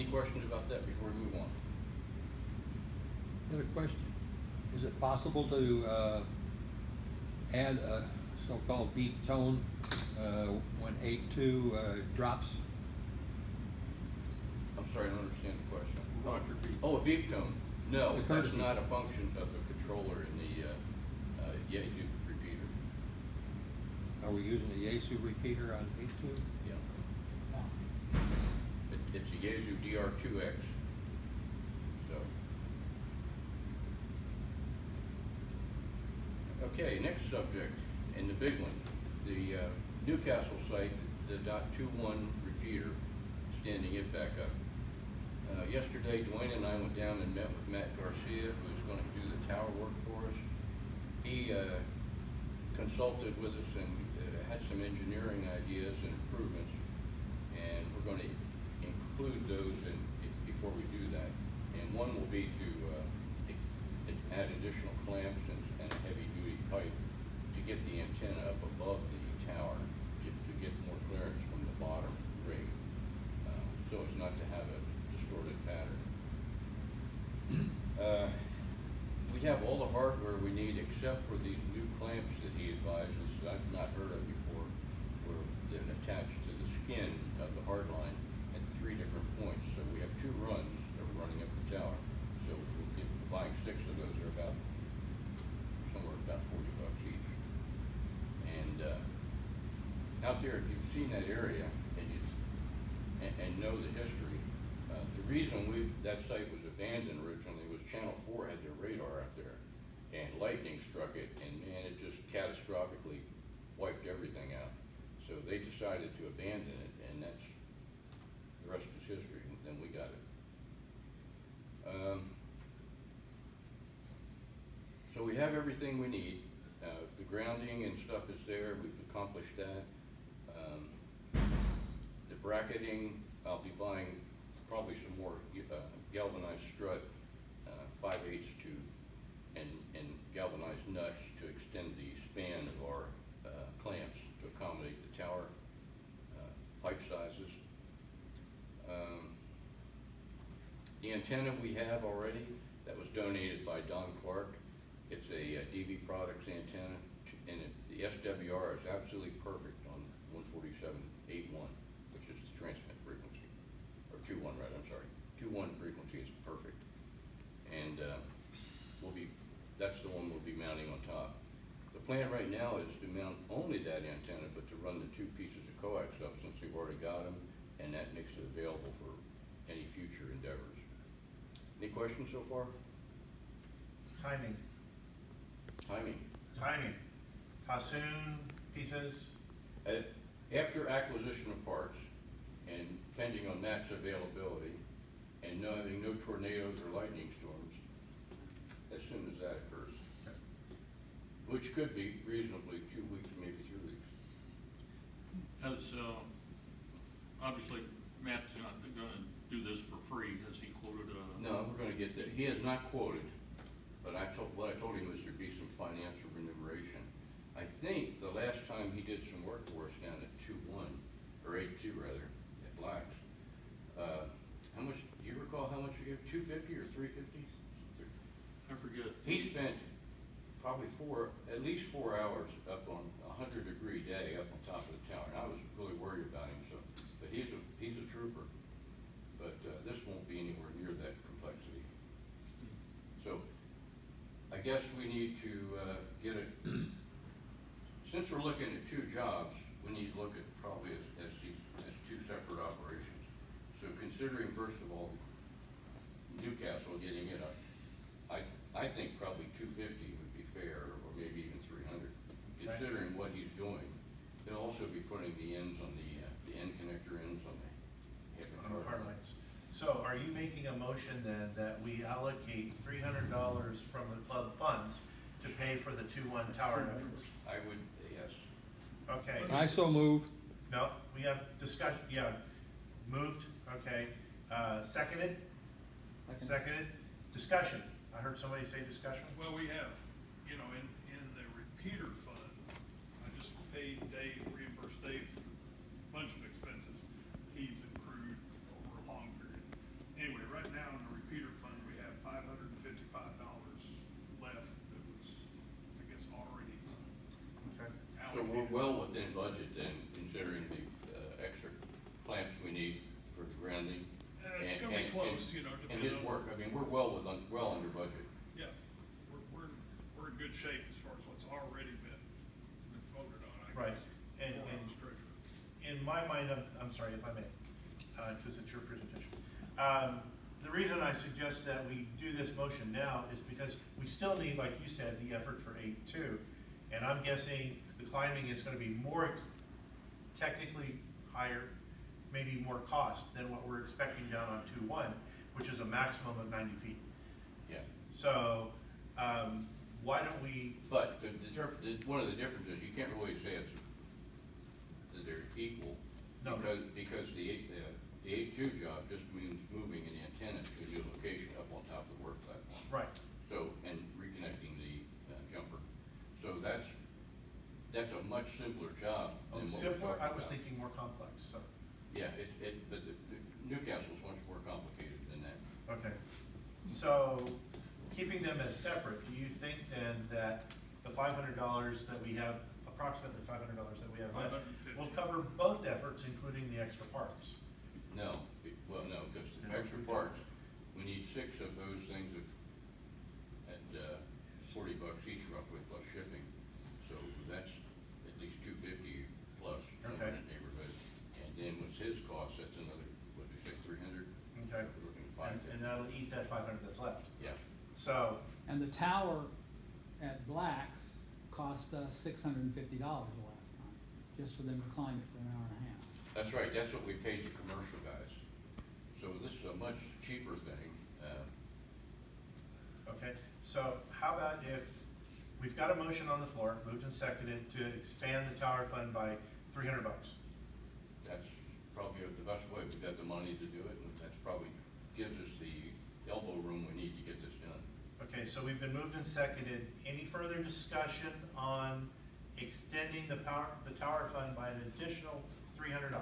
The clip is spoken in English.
Any questions about that before we move on? Got a question. Is it possible to add a so-called beep tone when 8.2 drops? I'm sorry, I don't understand the question. Roger beep. Oh, a beep tone. No, The that's courtesy. not a function of the controller in the Yaesu repeater. Are we using a Yaesu repeater on 8.2? Yeah. It's a Yaesu DR2X. So. Okay, next subject, and the big one, the Newcastle site, the .21 repeater, standing it back up. Yesterday, Dwayne and I went down and met with Matt Garcia, who's going to do the tower work for us. He consulted with us and had some engineering ideas and improvements, and we're going to include those before we do that. And one will be to add additional clamps and a heavy-duty pipe to get the antenna up above the tower to get more clearance from the bottom ring, so as not to have a distorted pattern. We have all the hardware we need except for these new clamps that he advises that I've not heard of before, where they're attached to the skin of the hard line at 3 different points. So we have 2 runs that are running up the tower. So we'll get buying 6 of those are about somewhere about $40 each. And out there, if you've seen that area and know the history, the reason that site was abandoned originally was Channel 4 had their radar out there, and lightning struck it, and man, it just catastrophically wiped everything out. So they decided to abandon it, and that's the rest is history. And then we got it. So we have everything we need. The grounding and stuff is there. We've accomplished that. The bracketing, I'll be buying probably some more galvanized strut, 5/8 to and galvanized nuts to extend the span of our clamps to accommodate the tower pipe sizes. The antenna we have already, that was donated by Don Clark. It's a DB Products antenna, and the SWR is absolutely perfect on 147.81, which is the transmit frequency, or 2.1 rather, I'm sorry. 2.1 frequency is perfect. And that's the one we'll be mounting on top. The plan right now is to mount only that antenna, but to run the 2 pieces of coax up since we've already got them, and that makes it available for any future endeavors. Any questions so far? Timing. Timing. How soon, pieces? After acquisition of parts, and depending on that's availability, and having no tornadoes or lightning storms, as soon as that occurs. Okay. Which could be reasonably 2 weeks, maybe 3 weeks. As obviously Matt's not going to do this for free, as he quoted. No, we're going to get that. He has not quoted, but what I told him was there'd be some financial remuneration. I think the last time he did some work for us down at 2.1 or 8.2 rather at Black's. How much? Do you recall how much we gave? $250 or $350? I forget. He spent probably at least 4 hours up on a 100-degree day up on top of the tower. And I was really worried about him. So, but he's a trooper. But this won't be anywhere near that complexity. So, I guess we need to get it. Since we're looking at 2 jobs, we need to look at probably as 2 separate operations. So, considering first of all Newcastle getting it up, I think probably 250 would be fair, or maybe even 300. Considering what he's doing, he'll also be putting the ends on the end connector ends on the Hard lines. So are you making a motion then that we allocate $300 from the club funds to pay for the 2.1 tower efforts? I would, yes. Okay. I so move. No, we have discussion, yeah, moved, okay, seconded? Seconded, discussion, I heard somebody say discussion. Well, we have, in the repeater fund, I just reimbursed Dave for a bunch of expenses he's accrued over a long period. we're well within budget then, considering the, extra clamps we need for the grounding. It's gonna be close, you know, And depending his on. work, I mean, we're well under budget. Yeah, we're in good shape as far as what's already been voted on, I Right. guess. And- for and- illustration. In my mind, I'm sorry if I may, because it's your presentation. The reason I suggest that we do this motion now is because we still need, like you said, the effort for 8.2. And I'm guessing the climbing is gonna be more technically higher, maybe more cost than what we're expecting down on 2.1, which is a maximum of 90 feet. Yeah. So, why don't we, But one of the differences, you can't really say that they're equal. No. Because the 8.2 job just means moving an antenna to a new location up on top of the work platform. right, So, and reconnecting the jumper. So that's a much simpler job than what we're simpler, talking I was about. thinking more complex, so, Yeah, but the Newcastle's much more complicated than that. okay. So, keeping them as separate, do you think then that the $500 that we have, approximately $500 that we have left, 550. will cover both efforts, including the extra parts? No, no, because the extra parts, we need 6 of those things at $40 each roughly plus shipping. So that's at least $250 plus somewhere in Okay. that neighborhood. And then with his cost, that's another, what did you say, 300? Okay. We're looking at And 550. that'll eat that 500 that's left. Yeah, So, And the tower at Black's cost us $650 the last time, just for them to climb it for an hour and a half. that's right, that's what we paid the commercial guys. So this is a much cheaper thing. okay, so how about if, we've got a motion on the floor, moved and seconded, to expand the tower fund by $300. That's probably the best way. We've got the money to do it, and that's probably gives us the elbow room we need to get this done. Okay, so we've been moved and seconded. Any further discussion on extending the tower fund by an additional $300?